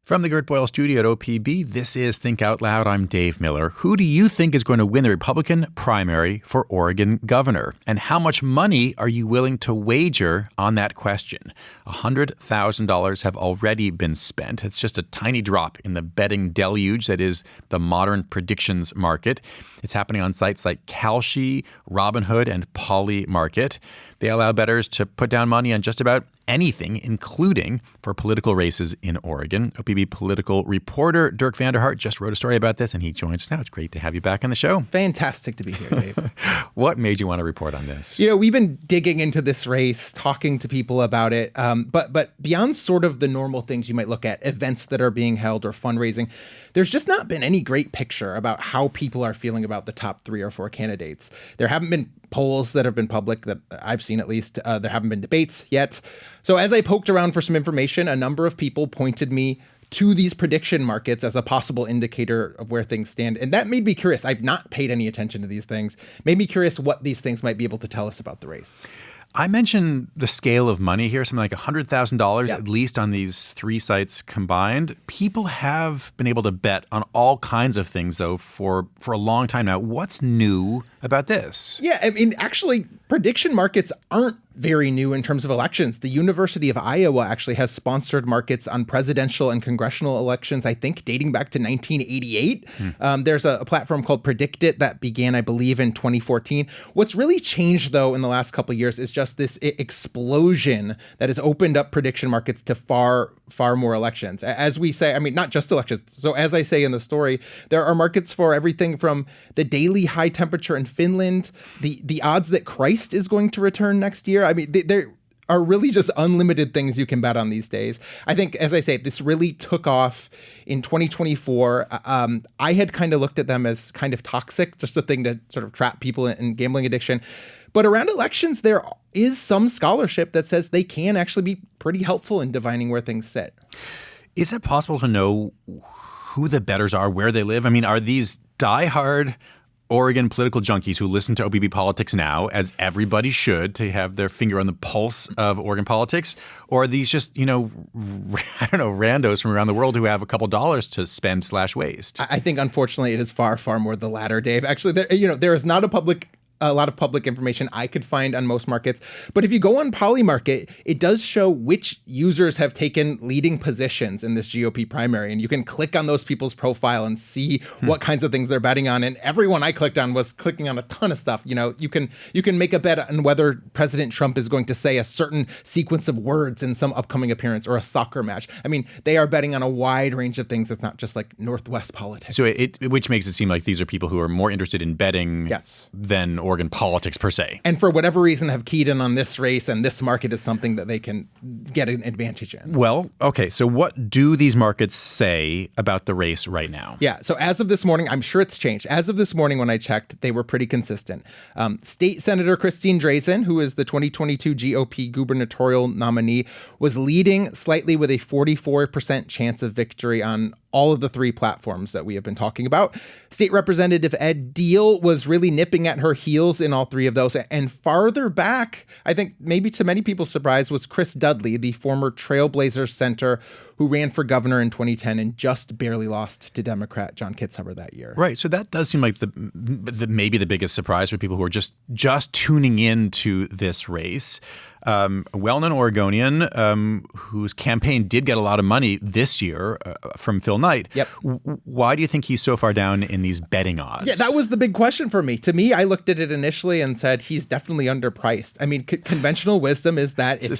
From the Gert Boyle studio at OPB, this is Think Out Loud. I'm Dave Miller. Who do you think is going to win the Republican primary for Oregon governor? And how much money are you willing to wager on that question? $100,000 have already been spent. It's just a tiny drop in the betting deluge that is the modern predictions market. It's happening on sites like Kalshi, Robinhood, and Polymarket. They allow bettors to put down money on just about anything, including for political races in Oregon. OPB political reporter Dirk Vanderhart just wrote a story about this, and he joins us now. It's great to have you back on the show. Fantastic to be here, Dave. What made you want to report on this? You know, we've been digging into this race, talking to people about it, but beyond sort of the normal things you might look at, events that are being held or fundraising, there's just not been any great picture about how people are feeling about the top 3 or 4 candidates. There haven't been polls that have been public that I've seen, at least. There haven't been debates yet. So as I poked around for some information, a number of people pointed me to these prediction markets as a possible indicator of where things stand. And that made me curious. I've not paid any attention to these things. Made me curious what these things might be able to tell us about the race. I mentioned the scale of money here, something like $100,000 at least on these 3 sites combined. People have been able to bet on all kinds of things, though, for a long time now. What's new about this? Yeah, I mean, actually, prediction markets aren't very new in terms of elections. The University of Iowa actually has sponsored markets on presidential and congressional elections, I think, dating back to 1988. There's a platform called Predict It that began, I believe, in 2014. What's really changed, though, in the last couple of years is just this explosion that has opened up prediction markets to far more elections. As we say, I mean, not just elections. So as I say in the story, there are markets for everything from the daily high temperature in Finland, the odds that Christ is going to return next year. I mean, there are really just unlimited things you can bet on these days. I think, as I say, this really took off in 2024. I had kind of looked at them as kind of toxic, just a thing to sort of trap people in gambling addiction. But around elections, there is some scholarship that says they can actually be pretty helpful in divining where things sit. Is it possible to know who the bettors are, where they live? I mean, are these diehard Oregon political junkies who listen to OPB Politics Now, as everybody should, to have their finger on the pulse of Oregon politics? Or are these just, randos from around the world who have a couple dollars to spend/waste? I think, unfortunately, it is far, far more the latter, Dave. Actually, there is not a lot of public information I could find on most markets. But if you go on Polymarket, it does show which users have taken leading positions in this GOP primary. And you can click on those people's profile and see what kinds of things they're betting on. And everyone I clicked on was clicking on a ton of stuff. You know, you can make a bet on whether President Trump is going to say a certain sequence of words in some upcoming appearance or a soccer match. I mean, they are betting on a wide range of things. It's not just like Northwest politics. So which makes it seem like these are people who are more interested in betting than Oregon politics per se. And for whatever reason have keyed in on this race, and this market is something that they can get an advantage in. Well, okay, so what do these markets say about the race right now? Yeah, so as of this morning, I'm sure it's changed. As of this morning when I checked, they were pretty consistent. State Senator Christine Drazan, who is the 2022 GOP gubernatorial nominee, was leading slightly with a 44% chance of victory on all of the 3 platforms that we have been talking about. State Representative Ed Deal was really nipping at her heels in all 3 of those. And farther back, I think maybe to many people's surprise, was Chris Dudley, the former Trailblazers center who ran for governor in 2010 and just barely lost to Democrat John Kitzhaber that year. Right. So that does seem like maybe the biggest surprise for people who are just tuning into this race. A well-known Oregonian whose campaign did get a lot of money this year from Phil Knight. Yep. Why do you think he's so far down in these betting odds? Yeah, that was the big question for me. To me, I looked at it initially and said he's definitely underpriced. I mean, conventional wisdom is that if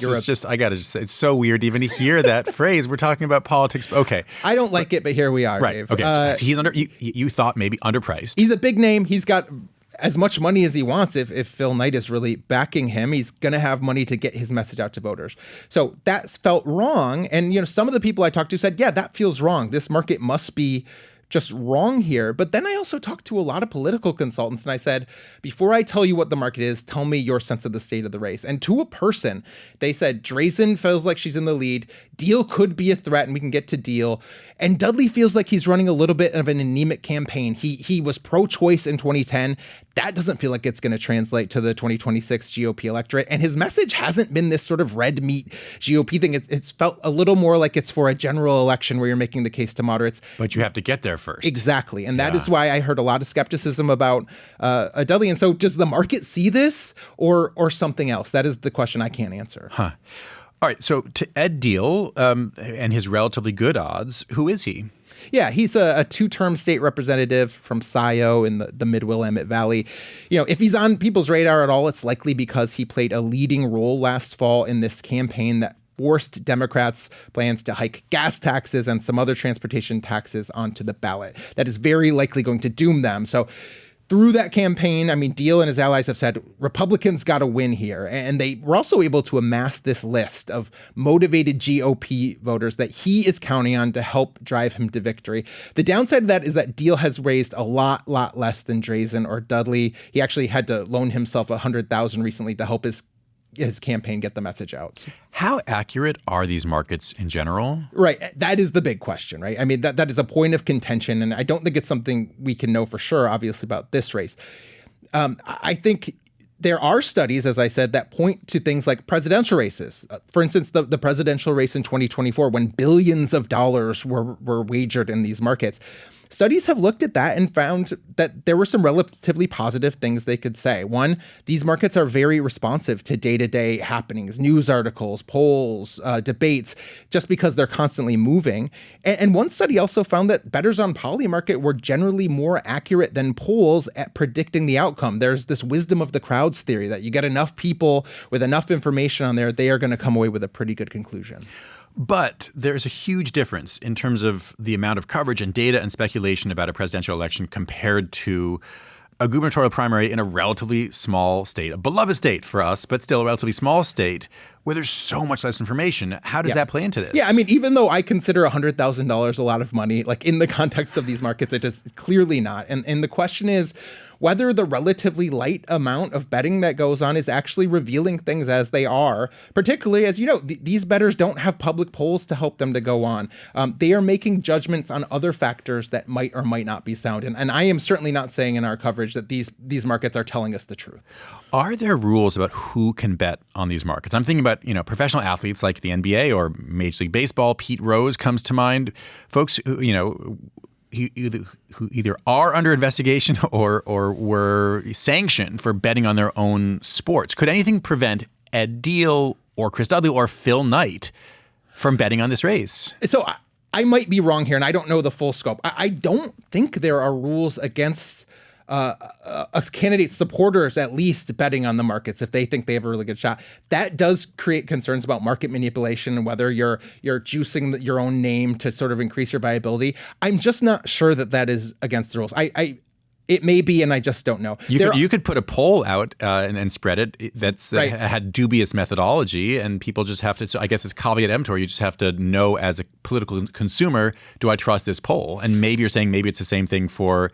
I got to just say, it's so weird even to hear that phrase. We're talking about politics. Okay. I don't like it, but here we are, right. Dave. Okay. So he's you thought maybe underpriced. He's a big name. He's got as much money as he wants. If Phil Knight is really backing him, he's going to have money to get his message out to voters. So that felt wrong. And, some of the people I talked to said, yeah, that feels wrong. This market must be just wrong here. But then I also talked to a lot of political consultants and I said, before I tell you what the market is, tell me your sense of the state of the race. And to a person, they said Drazan feels like she's in the lead. Deal could be a threat, and we can get to Deal. And Dudley feels like he's running a little bit of an anemic campaign. He was pro-choice in 2010. That doesn't feel like it's going to translate to the 2026 GOP electorate. And his message hasn't been this sort of red meat GOP thing. It's felt a little more like it's for a general election where you're making the case to moderates. But you have to get there first. Exactly. And that is why I heard a lot of skepticism about Dudley. And so does the market see this or something else? That is the question I can't answer. Huh. All right, so to Ed Deal and his relatively good odds, who is he? Yeah, he's a two-term state representative from Scioto in the Mid-Willamette Valley. If he's on people's radar at all, it's likely because he played a leading role last fall in this campaign that forced Democrats' plans to hike gas taxes and some other transportation taxes onto the ballot. That is very likely going to doom them. So through that campaign, Deal and his allies have said Republicans got to win here. And they were also able to amass this list of motivated GOP voters that he is counting on to help drive him to victory. The downside of that is that Deal has raised a lot less than Drazen or Dudley. He actually had to loan himself $100,000 recently to help his campaign get the message out. How accurate are these markets in general? Right. That is the big question, right? That is a point of contention, and I don't think it's something we can know for sure, obviously, about this race. I think there are studies, as I said, that point to things like presidential races. For instance, the presidential race in 2024, when billions of dollars were wagered in these markets. Studies have looked at that and found that there were some relatively positive things they could say. One, these markets are very responsive to day-to-day happenings, news articles, polls, debates, just because they're constantly moving. And one study also found that bettors on Polymarket were generally more accurate than polls at predicting the outcome. There's this wisdom of the crowds theory that you get enough people with enough information on there, they are going to come away with a pretty good conclusion. But there's a huge difference in terms of the amount of coverage and data and speculation about a presidential election compared to a gubernatorial primary in a relatively small state, a beloved state for us, but still a relatively small state where there's so much less information. How does that play into this? Yeah, even though I consider $100,000 a lot of money, like in the context of these markets, it is clearly not. And the question is whether the relatively light amount of betting that goes on is actually revealing things as they are, particularly as, these bettors don't have public polls to help them to go on. They are making judgments on other factors that might or might not be sound. And I am certainly not saying in our coverage that these markets are telling us the truth. Are there rules about who can bet on these markets? I'm thinking about, professional athletes like the NBA or Major League Baseball. Pete Rose comes to mind. Folks who either are under investigation or were sanctioned for betting on their own sports. Could anything prevent Ed Deal or Chris Dudley or Phil Knight from betting on this race? So I might be wrong here, and I don't know the full scope. I don't think there are rules against candidates' supporters at least betting on the markets if they think they have a really good shot. That does create concerns about market manipulation and whether you're juicing your own name to sort of increase your viability. I'm just not sure that is against the rules. It may be, and I just don't know. You could put a poll out and spread it that's Right. had dubious methodology, and people just have to. So I guess it's caveat emptor. You just have to know as a political consumer, do I trust this poll? And maybe you're saying maybe it's the same thing for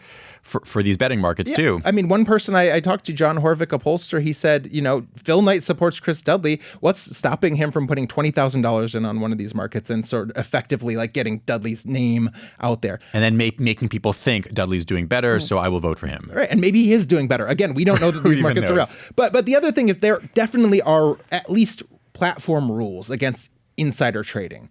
these betting markets too. One person I talked to, John Horvick, a pollster, he said, Phil Knight supports Chris Dudley. What's stopping him from putting $20,000 in on one of these markets and sort of effectively like getting Dudley's name out there? And then making people think Dudley's doing better, so I will vote for him. Right, and maybe he is doing better. Again, we don't know that these markets are real. But the other thing is there definitely are at least platform rules against insider trading.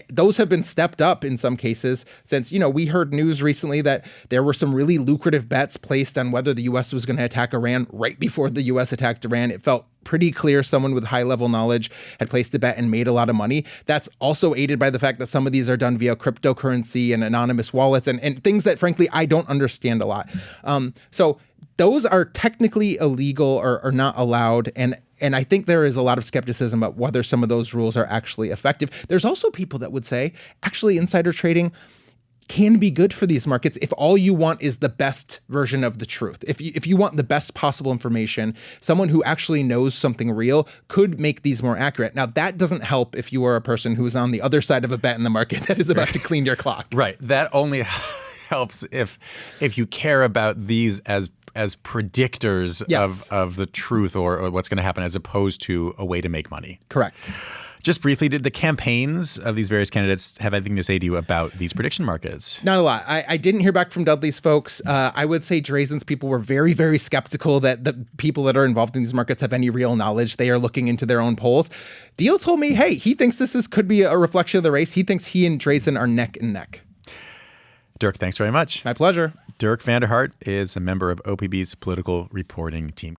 Those have been stepped up in some cases since, we heard news recently that there were some really lucrative bets placed on whether the U.S. was going to attack Iran right before the U.S. attacked Iran. It felt pretty clear someone with high-level knowledge had placed a bet and made a lot of money. That's also aided by the fact that some of these are done via cryptocurrency and anonymous wallets and things that, frankly, I don't understand a lot. So those are technically illegal or not allowed, and I think there is a lot of skepticism about whether some of those rules are actually effective. There's also people that would say, actually, insider trading can be good for these markets if all you want is the best version of the truth. If you want the best possible information, someone who actually knows something real could make these more accurate. Now, that doesn't help if you are a person who's on the other side of a bet in the market that is about to clean your clock. Right. That only helps if you care about these as predictors Yes. of the truth or what's going to happen as opposed to a way to make money. Correct. Just briefly, did the campaigns of these various candidates have anything to say to you about these prediction markets? Not a lot. I didn't hear back from Dudley's folks. I would say Drazen's people were very, very skeptical that the people that are involved in these markets have any real knowledge. They are looking into their own polls. Deal told me, hey, he thinks could be a reflection of the race. He thinks he and Drazen are neck and neck. Dirk, thanks very much. My pleasure. Dirk Vanderhart is a member of OPB's political reporting team.